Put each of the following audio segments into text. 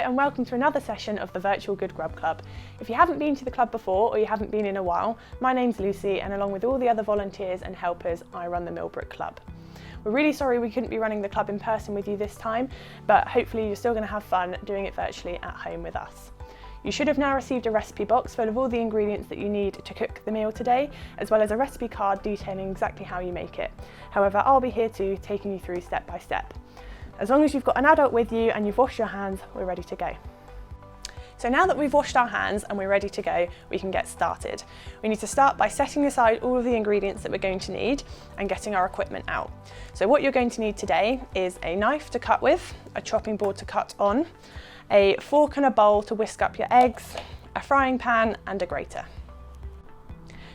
and welcome to another session of the virtual Good Grub Club. If you haven't been to the club before or you haven't been in a while, my name's Lucy and along with all the other volunteers and helpers, I run the Millbrook Club. We're really sorry we couldn't be running the club in person with you this time, but hopefully you're still going to have fun doing it virtually at home with us. You should have now received a recipe box full of all the ingredients that you need to cook the meal today, as well as a recipe card detailing exactly how you make it. However, I'll be here too, taking you through step by step. As long as you've got an adult with you and you've washed your hands, we're ready to go. So now that we've washed our hands and we're ready to go, we can get started. We need to start by setting aside all of the ingredients that we're going to need and getting our equipment out. So what you're going to need today is a knife to cut with, a chopping board to cut on, a fork and a bowl to whisk up your eggs, a frying pan and a grater.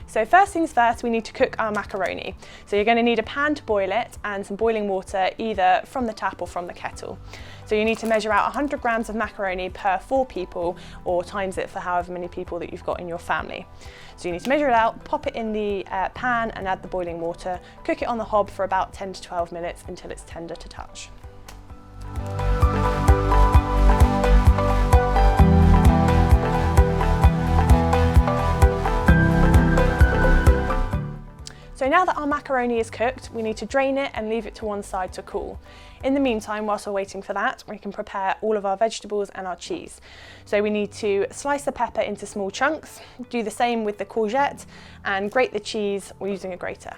So first things first, we need to cook our macaroni. So you're going to need a pan to boil it and some boiling water either from the tap or from the kettle. So you need to measure out 100 grams of macaroni per 4 people or times it for however many people that you've got in your family. So you need to measure it out, pop it in the pan and add the boiling water, cook it on the hob for about 10 to 12 minutes until it's tender to touch. So now that our macaroni is cooked, we need to drain it and leave it to one side to cool. In the meantime, whilst we're waiting for that, we can prepare all of our vegetables and our cheese. So we need to slice the pepper into small chunks, do the same with the courgette, and grate the cheese using a grater.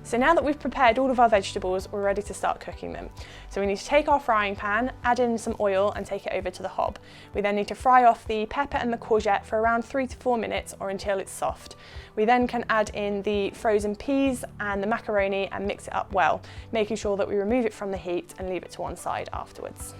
So now that we've prepared all of our vegetables, we're ready to start cooking them. So we need to take our frying pan, add in some oil and take it over to the hob. We then need to fry off the pepper and the courgette for around 3 to 4 minutes or until it's soft. We then can add in the frozen peas and the macaroni and mix it up well, making sure that we remove it from the heat and leave it to one side afterwards.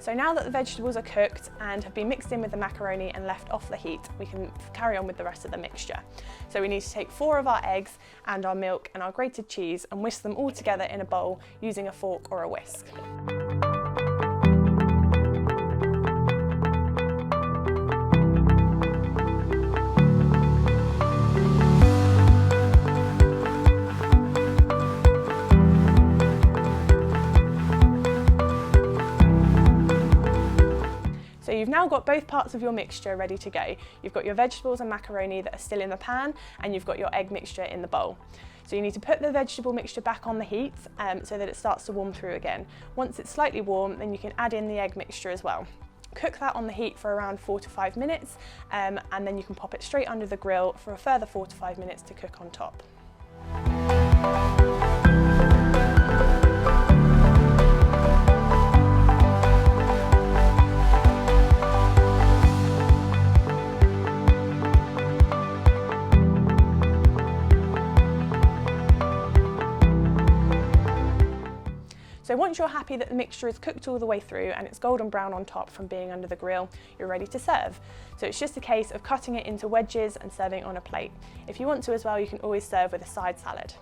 So now that the vegetables are cooked and have been mixed in with the macaroni and left off the heat, we can carry on with the rest of the mixture. So we need to take 4 of our eggs and our milk and our grated cheese and whisk them all together in a bowl using a fork or a whisk. So you've now got both parts of your mixture ready to go. You've got your vegetables and macaroni that are still in the pan and you've got your egg mixture in the bowl. So you need to put the vegetable mixture back on the heat so that it starts to warm through again. Once it's slightly warm, then you can add in the egg mixture as well. Cook that on the heat for around 4 to 5 minutes and then you can pop it straight under the grill for a further 4 to 5 minutes to cook on top. So once you're happy that the mixture is cooked all the way through and it's golden brown on top from being under the grill, you're ready to serve. So it's just a case of cutting it into wedges and serving on a plate. If you want to as well, you can always serve with a side salad.